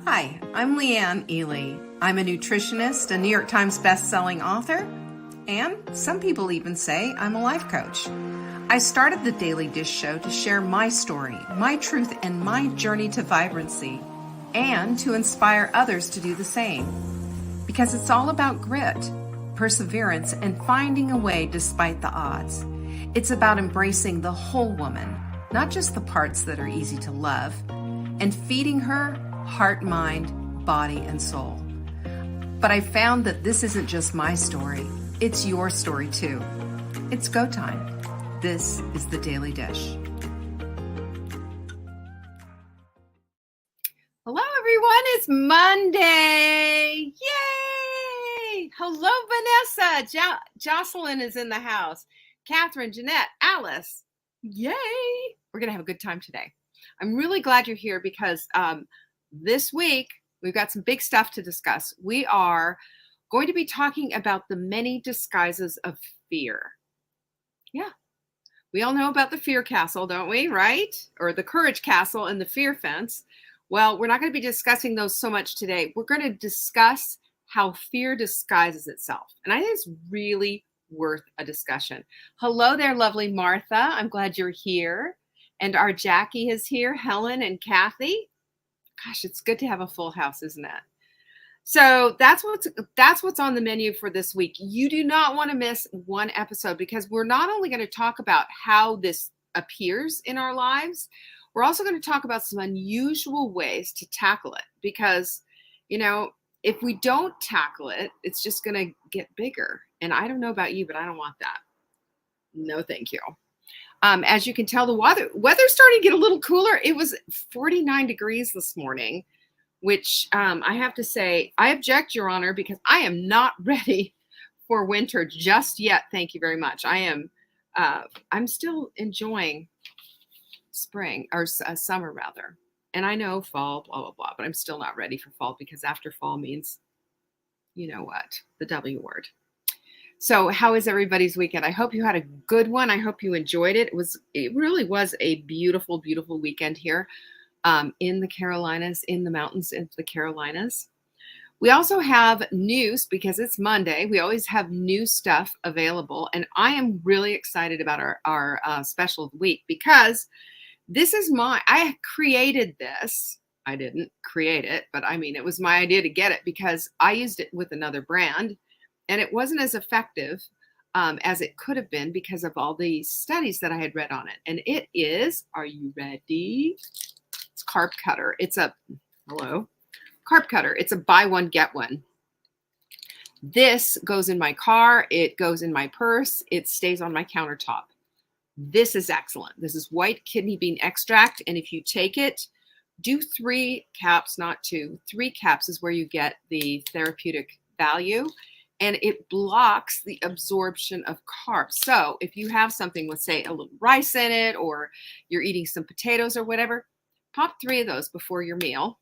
Hi, I'm Leanne Ely. I'm a nutritionist, a New York Times best-selling author, and some people even say I'm a life coach. I started the Daily Dish Show to share my story, my truth, and my journey to vibrancy, and to inspire others to do the same. Because it's all about grit, perseverance, and finding a way despite the odds. It's about embracing the whole woman, not just the parts that are easy to love, and feeding her heart, mind, body, and soul. But I found that this isn't just my story, it's your story too. It's go time. This is the Daily Dish. Hello everyone, it's Monday. Yay! Hello Vanessa. Jocelyn is in the house. Catherine, Jeanette, Alice. Yay! We're gonna have a good time today. I'm really glad you're here because this week, we've got some big stuff to discuss. We are going to be talking about the many disguises of fear. Yeah, we all know about the fear castle, don't we, right? Or the courage castle and the fear fence. Well, we're not going to be discussing those so much today. We're going to discuss how fear disguises itself. And I think it's really worth a discussion. Hello there, lovely Martha. I'm glad you're here. And our Jackie is here, Helen and Kathy. Gosh, it's good to have a full house, isn't it? So that's what's on the menu for this week. You do not want to miss one episode because we're not only going to talk about how this appears in our lives, we're also going to talk about some unusual ways to tackle it because, you know, if we don't tackle it, it's just going to get bigger. And I don't know about you, but I don't want that. No, thank you. As you can tell, the weather's starting to get a little cooler. It was 49 degrees this morning, which I have to say, I object, Your Honor, because I am not ready for winter just yet. Thank you very much. I'm still enjoying spring or summer rather. And I know fall, blah, blah, blah, but I'm still not ready for fall because after fall means, you know what, the W word. So how is everybody's weekend? I hope you had a good one. I hope you enjoyed it. It really was a beautiful, beautiful weekend here in the Carolinas, in the mountains of the Carolinas. We also have news because it's Monday. We always have new stuff available. And I am really excited about our special of the week because this is I created this. I didn't create it, but I mean, it was my idea to get it because I used it with another brand. And it wasn't as effective as it could have been because of all the studies that I had read on it. And it is, are you ready? It's Carb Cutter. Carb Cutter. It's a buy one, get one. This goes in my car. It goes in my purse. It stays on my countertop. This is excellent. This is white kidney bean extract. And if you take it, do 3 caps, not 2. 3 caps is where you get the therapeutic value. And it blocks the absorption of carbs. So if you have something with, say, a little rice in it, or you're eating some potatoes or whatever, pop 3 of those before your meal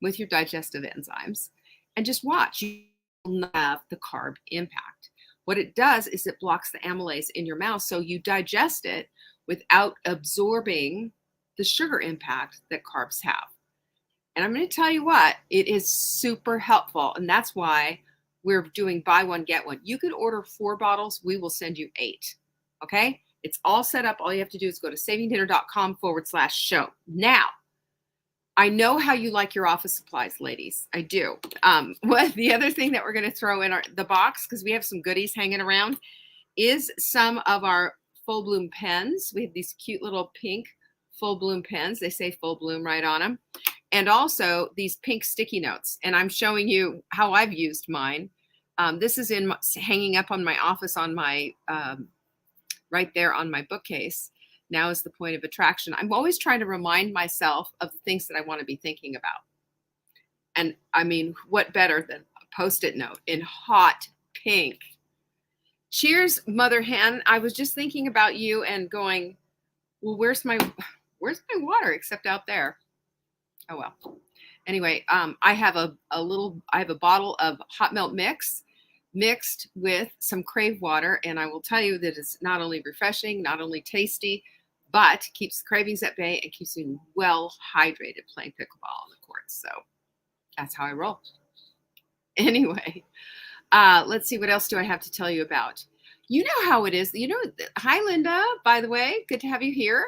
with your digestive enzymes and just watch. You will have the carb impact. What it does is it blocks the amylase in your mouth so you digest it without absorbing the sugar impact that carbs have. And I'm going to tell you what, it is super helpful. And that's why we're doing buy one, get one. You could order 4 bottles. We will send you 8. Okay. It's all set up. All you have to do is go to savingdinner.com/show. Now, I know how you like your office supplies, ladies. I do. The other thing that we're going to throw in the box, because we have some goodies hanging around, is some of our full bloom pens. We have these cute little pink full bloom pens. They say full bloom right on them. And also these pink sticky notes. And I'm showing you how I've used mine. This is hanging up on my office on my, right there on my bookcase. Now is the point of attraction. I'm always trying to remind myself of the things that I want to be thinking about. And I mean, what better than a Post-it note in hot pink? Cheers, Mother Hen. I was just thinking about you and going, well, where's my water except out there? Oh, well. Anyway, I have a bottle of hot melt mix mixed with some Crave water. And I will tell you that it's not only refreshing, not only tasty, but keeps cravings at bay and keeps me well hydrated playing pickleball on the courts. So That's how I roll. Anyway, let's see. What else do I have to tell you about? You know how it is. Hi, Linda, by the way. Good to have you here.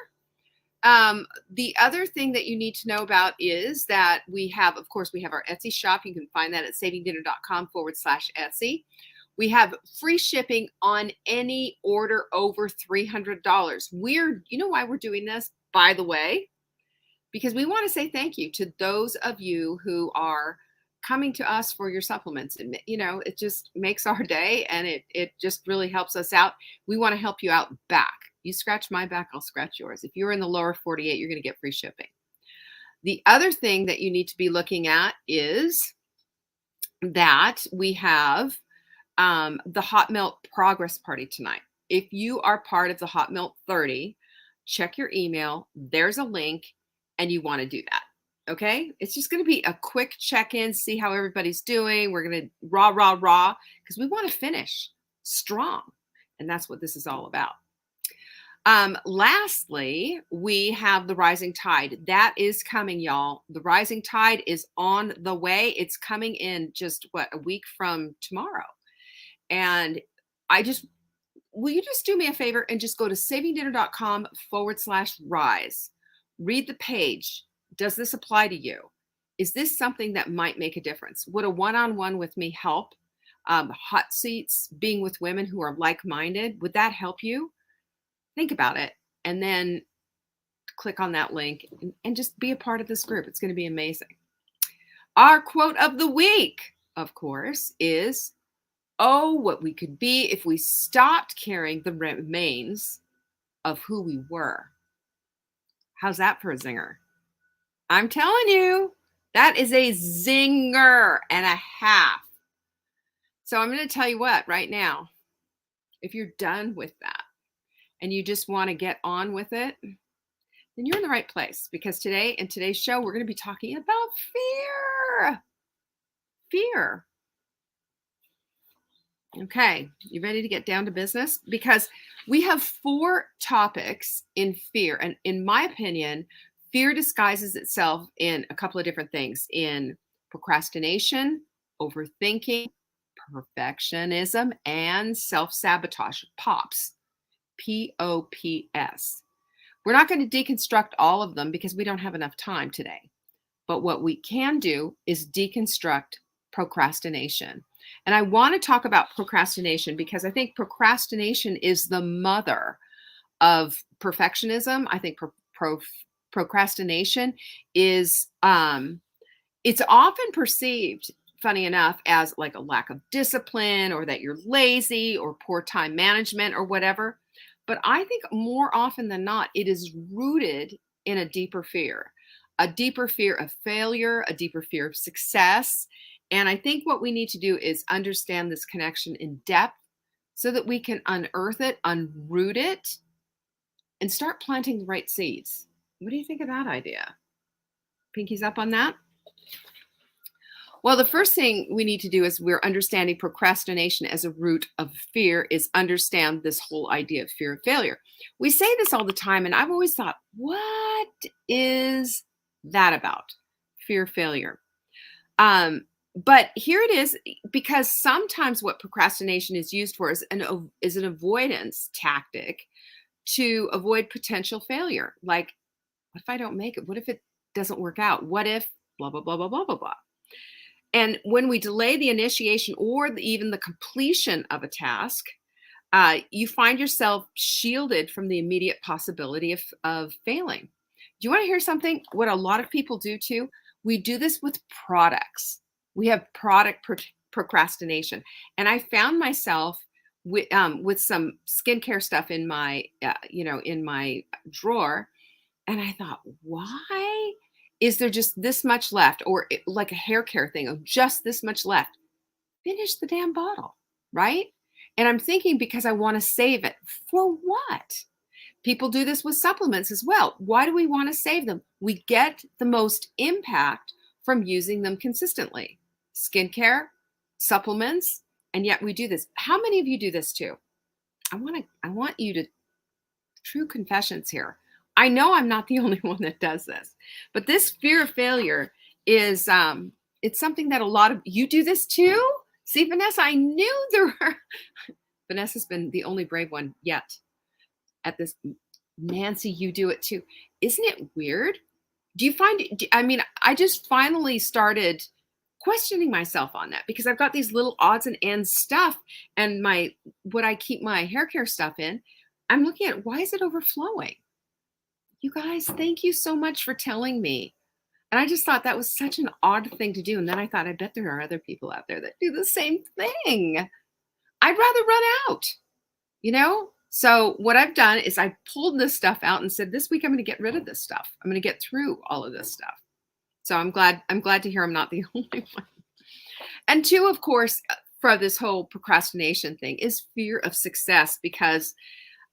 The other thing that you need to know about is that we have, of course, we have our Etsy shop. You can find that at savingdinner.com/Etsy. We have free shipping on any order over $300. You know why we're doing this, by the way? Because we want to say thank you to those of you who are coming to us for your supplements. And, it just makes our day, and it just really helps us out. We want to help you out back. You scratch my back, I'll scratch yours. If you're in the lower 48, you're going to get free shipping. The other thing that you need to be looking at is that we have the Hot Melt Progress Party tonight. If you are part of the Hot Melt 30, check your email. There's a link, and you want to do that. Okay? It's just going to be a quick check-in, see how everybody's doing. We're going to rah, because we want to finish strong. And that's what this is all about. Lastly, we have the Rising Tide. That is coming, y'all. The Rising Tide is on the way. It's coming in just, a week from tomorrow. And will you just do me a favor and just go to savingdinner.com/rise. Read the page. Does this apply to you? Is this something that might make a difference? Would a one-on-one with me help? Hot seats, being with women who are like-minded, would that help you? Think about it, and then click on that link and just be a part of this group. It's going to be amazing. Our quote of the week, of course, is, "Oh, what we could be if we stopped carrying the remains of who we were." How's that for a zinger? I'm telling you, that is a zinger and a half. So I'm going to tell you what right now, if you're done with that and you just want to get on with it, then you're in the right place, because in today's show, we're going to be talking about fear. Fear. Okay, you ready to get down to business? Because we have 4 topics in fear. And in my opinion, fear disguises itself in a couple of different things: in procrastination, overthinking, perfectionism, and self-sabotage. POPs. POPS. We're not going to deconstruct all of them because we don't have enough time today. But what we can do is deconstruct procrastination. And I want to talk about procrastination because I think procrastination is the mother of perfectionism. I think procrastination is, it's often perceived, funny enough, as like a lack of discipline, or that you're lazy, or poor time management, or whatever. But I think more often than not, it is rooted in a deeper fear of failure, a deeper fear of success. And I think what we need to do is understand this connection in depth so that we can unearth it, unroot it, and start planting the right seeds. What do you think of that idea? Pinkies up on that? Well, the first thing we need to do, as we're understanding procrastination as a root of fear, is understand this whole idea of fear of failure. We say this all the time, and I've always thought, what is that about? Fear of failure. But here it is, because sometimes what procrastination is used for is an avoidance tactic to avoid potential failure. Like, what if I don't make it? What if it doesn't work out? What if blah, blah, blah, blah, blah, blah, blah. And when we delay the initiation or even the completion of a task, you find yourself shielded from the immediate possibility of failing. Do you want to hear something? What a lot of people do too? We do this with products. We have product procrastination. And I found myself with some skincare stuff in my, in my drawer. And I thought, why is there just this much left? Or like a hair care thing of just this much left. Finish the damn bottle, right? And I'm thinking, because I want to save it. For what? People do this with supplements as well. Why do we want to save them? We get the most impact from using them consistently. Skincare, supplements, and yet we do this. How many of you do this too? I want you to, true confessions here. I know I'm not the only one that does this, but this fear of failure is it's something that a lot of you do this too. See, Vanessa, I knew there were. Vanessa's been the only brave one yet at this. Nancy, you do it too. Isn't it weird? Do you find, I mean, I just finally started questioning myself on that because I've got these little odds and ends stuff and what I keep my hair care stuff in. I'm looking at, why is it overflowing? You guys, thank you so much for telling me. And I just thought that was such an odd thing to do. And then I thought, I bet there are other people out there that do the same thing. I'd rather run out, you know? So what I've done is I pulled this stuff out and said, this week I'm going to get rid of this stuff. I'm going to get through all of this stuff. So I'm glad to hear I'm not the only one. And two, of course, for this whole procrastination thing is fear of success because,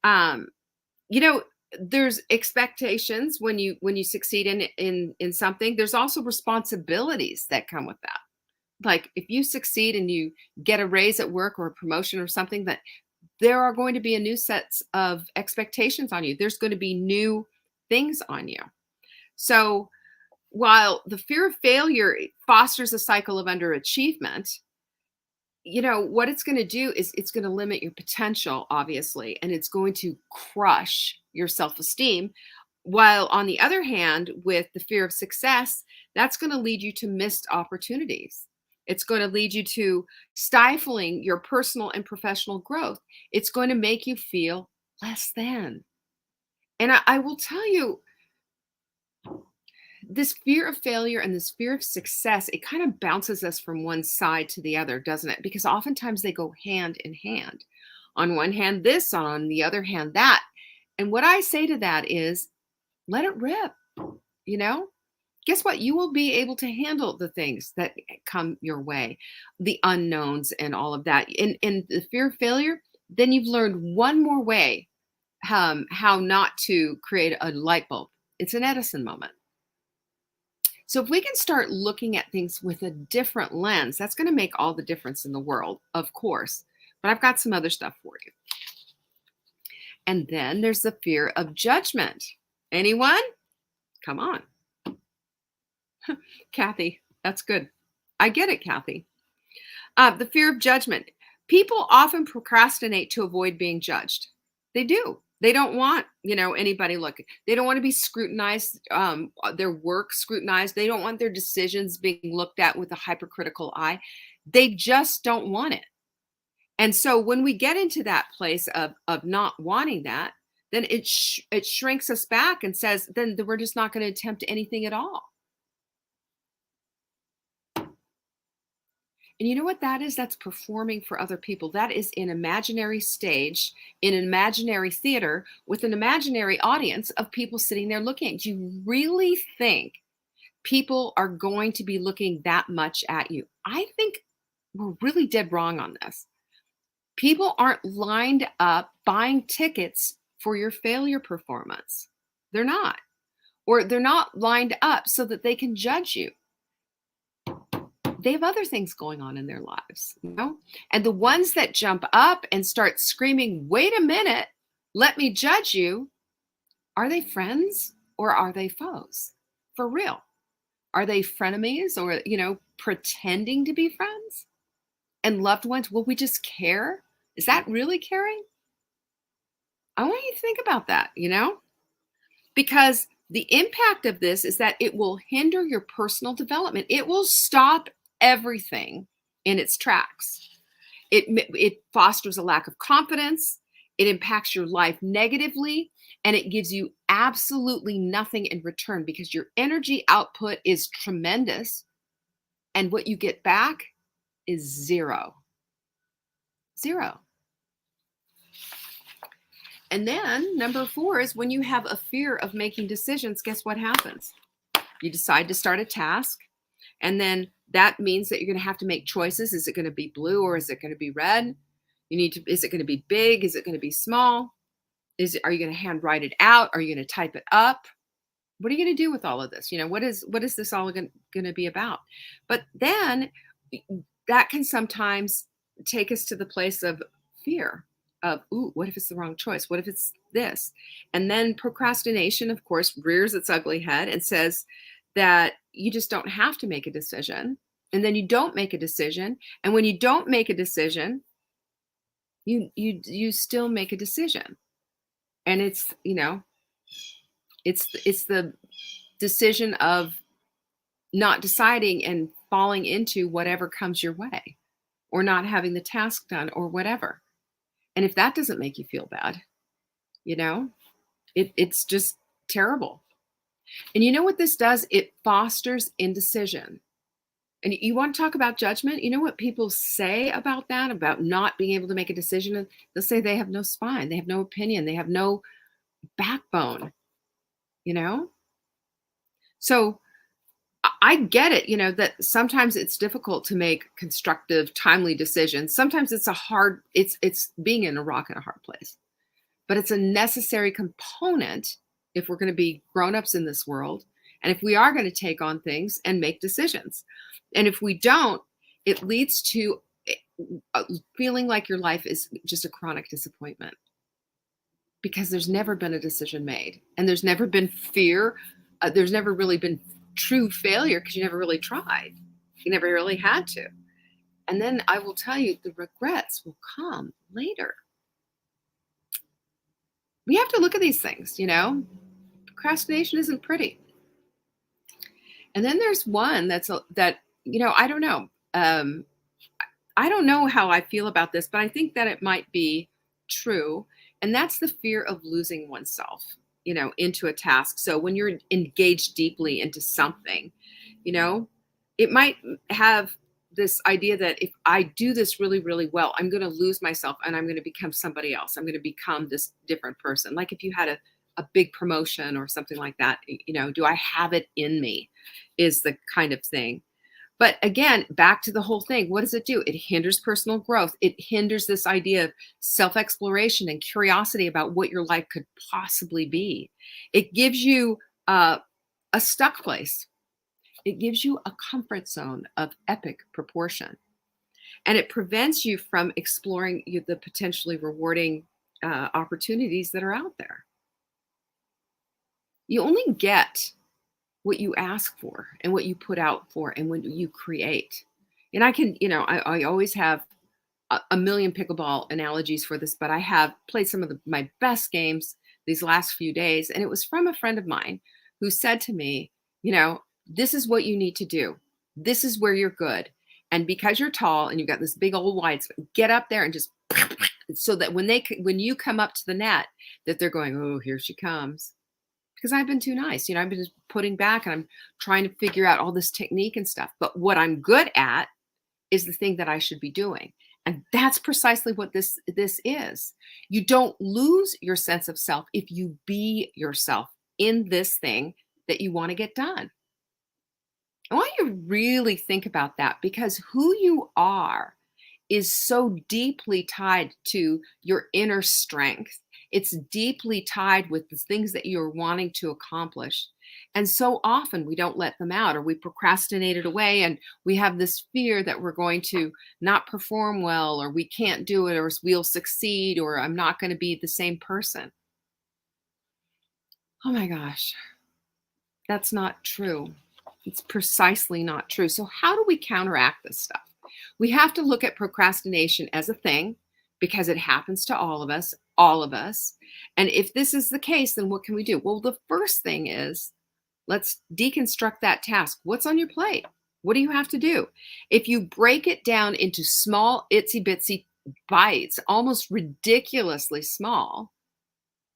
you know, there's expectations when you succeed in something. There's also responsibilities that come with that. Like if you succeed and you get a raise at work or a promotion or something, that there are going to be a new sets of expectations on you. There's going to be new things on you. So while the fear of failure fosters a cycle of underachievement, you know, what it's going to do is it's going to limit your potential, obviously, and it's going to crush your self-esteem. While on the other hand, with the fear of success, that's going to lead you to missed opportunities. It's going to lead you to stifling your personal and professional growth. It's going to make you feel less than. And I will tell you, this fear of failure and this fear of success, it kind of bounces us from one side to the other, doesn't it? Because oftentimes they go hand in hand. On one hand, this, on the other hand, that. And what I say to that is, let it rip, you know? Guess what? You will be able to handle the things that come your way, the unknowns and all of that. In the fear of failure, then you've learned one more way how not to create a light bulb. It's an Edison moment. So if we can start looking at things with a different lens, that's going to make all the difference in the world, of course. But I've got some other stuff for you. And then there's the fear of judgment. Anyone? Come on. Kathy, that's good. I get it, Kathy. The fear of judgment. People often procrastinate to avoid being judged. They do. They don't want, you know, anybody looking. They don't want to be scrutinized, their work scrutinized. They don't want their decisions being looked at with a hypercritical eye. They just don't want it. And so when we get into that place of not wanting that, then it shrinks us back and says, then we're just not going to attempt anything at all. And you know what that is? That's performing for other people. That is an imaginary stage, in an imaginary theater with an imaginary audience of people sitting there looking. Do you really think people are going to be looking that much at you? I think we're really dead wrong on this. People aren't lined up buying tickets for your failure performance. They're not. Or they're not lined up so that they can judge you. They have other things going on in their lives, you know? And the ones that jump up and start screaming, wait a minute, let me judge you. Are they friends or are they foes? For real. Are they frenemies or, you know, pretending to be friends? And loved ones, will we just care? Is that really caring? I want you to think about that, you know? Because the impact of this is that it will hinder your personal development. It will stop everything in its tracks. It fosters a lack of confidence. It impacts your life negatively, and it gives you absolutely nothing in return because your energy output is tremendous, and what you get back is zero. Zero. And then number 4 is when you have a fear of making decisions, guess what happens? You decide to start a task, and then that means that you're going to have to make choices. Is it going to be blue or is it going to be red? Is it going to be big? Is it going to be small? Are you going to handwrite it out? Are you going to type it up? What are you going to do with all of this? You know, what is this all going to be about? But then that can sometimes take us to the place of fear of, ooh, what if it's the wrong choice? What if it's this? And then procrastination, of course, rears its ugly head and says that you just don't have to make a decision. And then you don't make a decision. And when you don't make a decision, you still make a decision. And it's the decision of not deciding and falling into whatever comes your way, or not having the task done, or whatever. And if that doesn't make you feel bad, you know, it's just terrible. And you know what this does? It fosters indecision. And you want to talk about judgment? You know what people say about that, about not being able to make a decision? They'll say they have no spine, they have no opinion, they have no backbone, you know? So I get it, that sometimes it's difficult to make constructive, timely decisions. Sometimes it's being in a rock and a hard place. But it's a necessary component if we're going to be grown-ups in this world, and if we are going to take on things and make decisions. And if we don't, it leads to feeling like your life is just a chronic disappointment, because there's never been a decision made, and there's never been fear. There's never really been true failure, because you never really tried. You never really had to. And then I will tell you, the regrets will come later. We have to look at these things, procrastination isn't pretty. And then there's one that, I don't know. I don't know how I feel about this, but I think that it might be true. And that's the fear of losing oneself, into a task. So when you're engaged deeply into something, it might have this idea that if I do this really, really well, I'm going to lose myself and I'm going to become somebody else. I'm going to become this different person. Like if you had a big promotion or something like that, do I have it in me, is the kind of thing. But again, back to the whole thing, what does it do? It hinders personal growth. It hinders this idea of self-exploration and curiosity about what your life could possibly be. It gives you a stuck place. It gives you a comfort zone of epic proportion. And it prevents you from exploring the potentially rewarding opportunities that are out there. You only get what you ask for and what you put out for and what you create. And I always have a million pickleball analogies for this, but I have played some of my best games these last few days. And it was from a friend of mine who said to me, this is what you need to do. This is where you're good. And because you're tall and you've got this big old wide, get up there and just, so that when you come up to the net, that they're going, oh, here she comes. Because I've been too nice. I've been just putting back and I'm trying to figure out all this technique and stuff. But what I'm good at is the thing that I should be doing. And that's precisely what this is. You don't lose your sense of self if you be yourself in this thing that you want to get done. I want you to really think about that, because who you are is so deeply tied to your inner strength. It's deeply tied with the things that you're wanting to accomplish. And so often we don't let them out, or we procrastinate it away, and we have this fear that we're going to not perform well, or we can't do it, or we'll succeed, or I'm not going to be the same person. Oh my gosh, that's not true. It's precisely not true. So how do we counteract this stuff? We have to look at procrastination as a thing, because it happens to all of us. And if this is the case, then what can we do? Well, the first thing is, let's deconstruct that task. What's on your plate? What do you have to do? If you break it down into small, itsy bitsy bites, almost ridiculously small,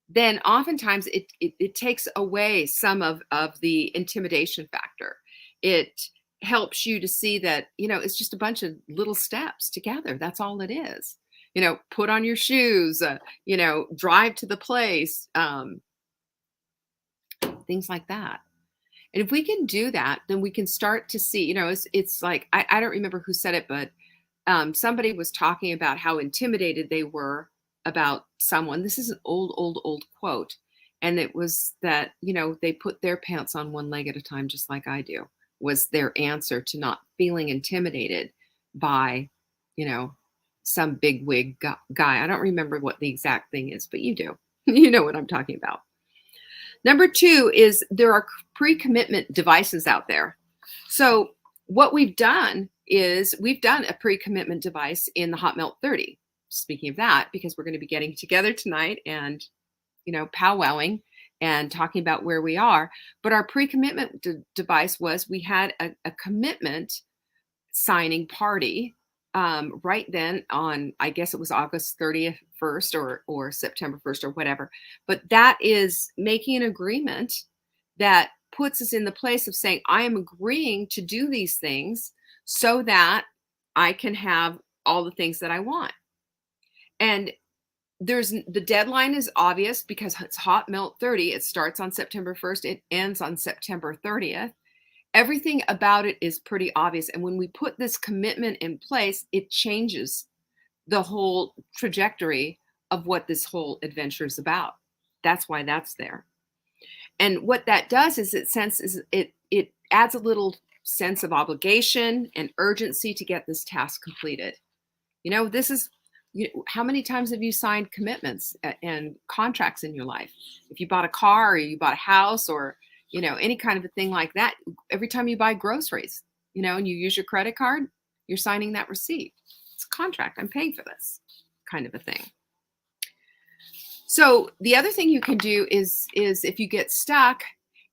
then oftentimes it takes away some of the intimidation factor. It helps you to see that, it's just a bunch of little steps together. That's all it is. Put on your shoes, drive to the place, things like that. And if we can do that, then we can start to see, it's like, I don't remember who said it, but somebody was talking about how intimidated they were about someone. This is an old quote. And it was that, they put their pants on one leg at a time, just like I do, was their answer to not feeling intimidated by, some big wig guy. I don't remember what the exact thing is, but you do. You know what I'm talking about. Number 2 is there are pre-commitment devices out there. So what we've done is we've done a pre-commitment device in the Hot Melt 30. Speaking of that, because we're going to be getting together tonight and, powwowing and talking about where we are. But our pre-commitment device was we had a commitment signing party right then on, I guess it was August 30th, 1st or September 1st or whatever. But that is making an agreement that puts us in the place of saying, I am agreeing to do these things so that I can have all the things that I want. And the deadline is obvious because it's Hot Melt 30. It starts on September 1st. It ends on September 30th. Everything about it is pretty obvious. And when we put this commitment in place, it changes the whole trajectory of what this whole adventure is about. That's why that's there. And what that does is it adds a little sense of obligation and urgency to get this task completed. This is how many times have you signed commitments and contracts in your life? If you bought a car or you bought a house or any kind of a thing like that, every time you buy groceries, and you use your credit card, you're signing that receipt. It's a contract. I'm paying for this kind of a thing. So the other thing you can do is if you get stuck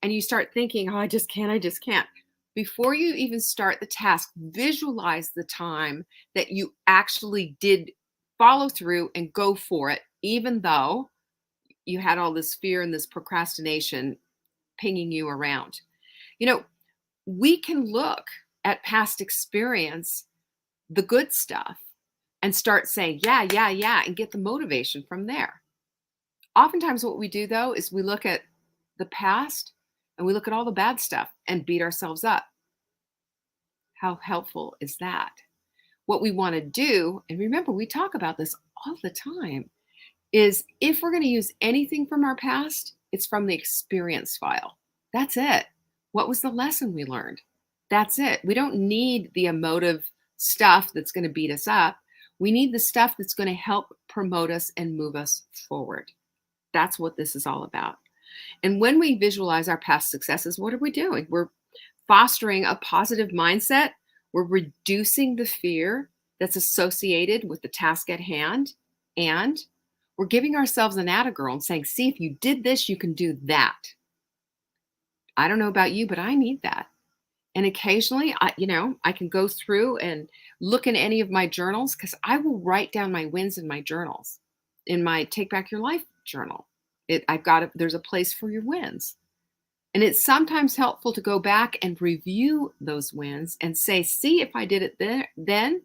and you start thinking, oh, I just can't. Before you even start the task, visualize the time that you actually did follow through and go for it, even though you had all this fear and this procrastination pinging you around. We can look at past experience, the good stuff, and start saying, yeah, and get the motivation from there. Oftentimes what we do, though, is we look at the past and we look at all the bad stuff and beat ourselves up. How helpful is that? What we want to do, and remember, we talk about this all the time, is if we're going to use anything from our past, it's from the experience file. That's it. What was the lesson we learned? That's it. We don't need the emotive stuff that's going to beat us up. We need the stuff that's going to help promote us and move us forward. That's what this is all about. And when we visualize our past successes, what are we doing? We're fostering a positive mindset. We're reducing the fear that's associated with the task at hand. And we're giving ourselves an atta girl and saying, see, if you did this, you can do that. I don't know about you, but I need that. And occasionally, I can go through and look in any of my journals because I will write down my wins in my journals, in my Take Back Your Life journal. There's a place for your wins. And it's sometimes helpful to go back and review those wins and say, see, if I did it then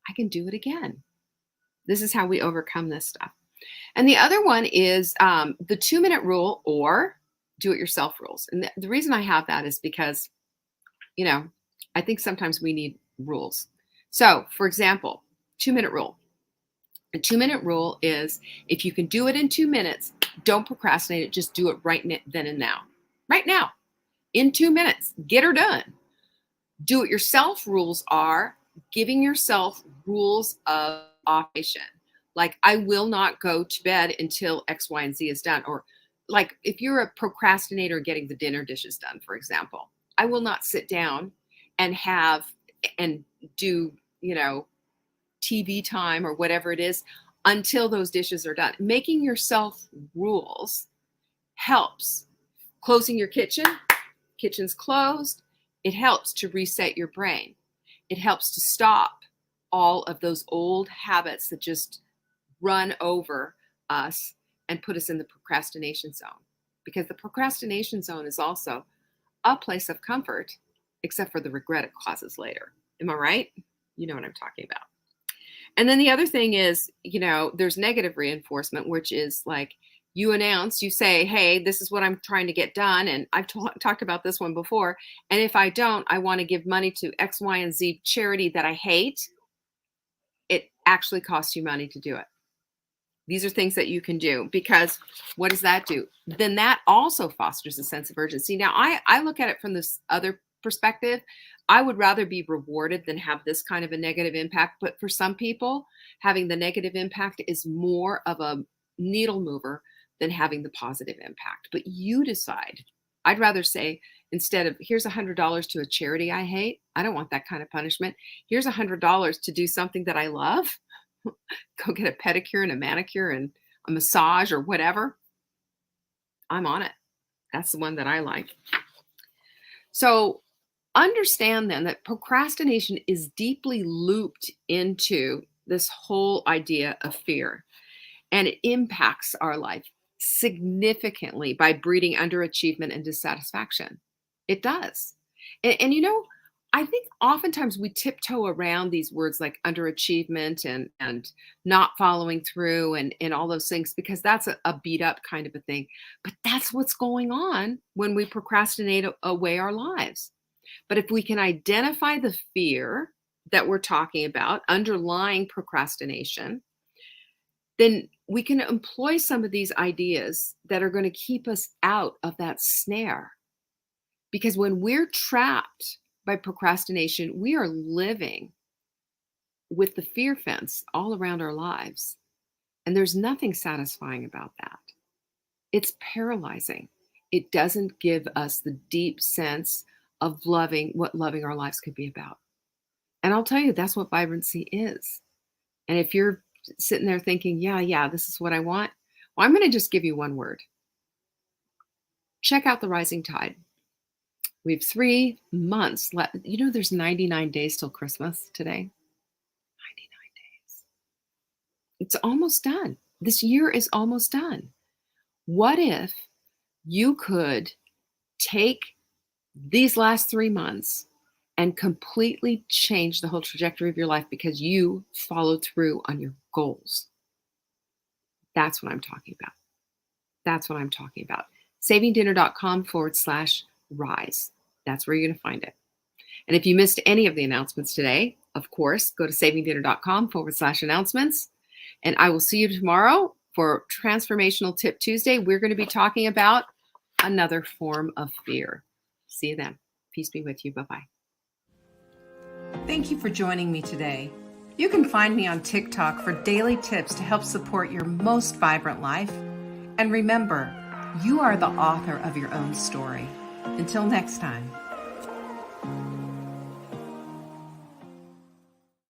I can do it again. This is how we overcome this stuff. And the other one is the 2-minute rule or do-it-yourself rules. And the reason I have that is because, I think sometimes we need rules. So, for example, 2-minute rule. A 2-minute rule is if you can do it in 2 minutes, don't procrastinate it. Just do it right then and now. Right now, in 2 minutes, get her done. Do-it-yourself rules are giving yourself rules of operation. Like, I will not go to bed until X, Y, and Z is done. Or like if you're a procrastinator getting the dinner dishes done, for example, I will not sit down and do, TV time or whatever it is until those dishes are done. Making yourself rules helps. Closing your kitchen's closed. It helps to reset your brain. It helps to stop all of those old habits that just run over us and put us in the procrastination zone. Because the procrastination zone is also a place of comfort, except for the regret it causes later. Am I right? You know what I'm talking about. And then the other thing is, there's negative reinforcement, which is like you say, hey, this is what I'm trying to get done. And I've talked about this one before. And if I don't, I want to give money to X, Y, and Z charity that I hate. It actually costs you money to do it. These are things that you can do because what does that do? Then that also fosters a sense of urgency. Now, I look at it from this other perspective. I would rather be rewarded than have this kind of a negative impact. But for some people, having the negative impact is more of a needle mover than having the positive impact. But you decide. I'd rather say, instead of here's $100 to a charity I hate, I don't want that kind of punishment. Here's $100 to do something that I love. Go get a pedicure and a manicure and a massage or whatever. I'm on it. That's the one that I like. So understand then that procrastination is deeply looped into this whole idea of fear, and it impacts our life significantly by breeding underachievement and dissatisfaction. It does. And I think oftentimes we tiptoe around these words like underachievement and not following through and all those things because that's a beat up kind of a thing. But that's what's going on when we procrastinate away our lives. But if we can identify the fear that we're talking about underlying procrastination, then we can employ some of these ideas that are going to keep us out of that snare. Because when we're trapped by procrastination, we are living with the fear fence all around our lives. And there's nothing satisfying about that. It's paralyzing. It doesn't give us the deep sense of loving what loving our lives could be about. And I'll tell you, that's what vibrancy is. And if you're sitting there thinking, yeah, this is what I want, well, I'm going to just give you one word. Check out the rising tide. We have 3 months left. There's 99 days till Christmas today. 99 days. It's almost done. This year is almost done. What if you could take these last 3 months and completely change the whole trajectory of your life because you followed through on your goals? That's what I'm talking about. That's what I'm talking about. savingdinner.com/rise. That's where you're going to find it. And if you missed any of the announcements today, of course, go to savingdinner.com/announcements. And I will see you tomorrow for Transformational Tip Tuesday. We're going to be talking about another form of fear. See you then. Peace be with you. Bye-bye. Thank you for joining me today. You can find me on TikTok for daily tips to help support your most vibrant life. And remember, you are the author of your own story. Until next time.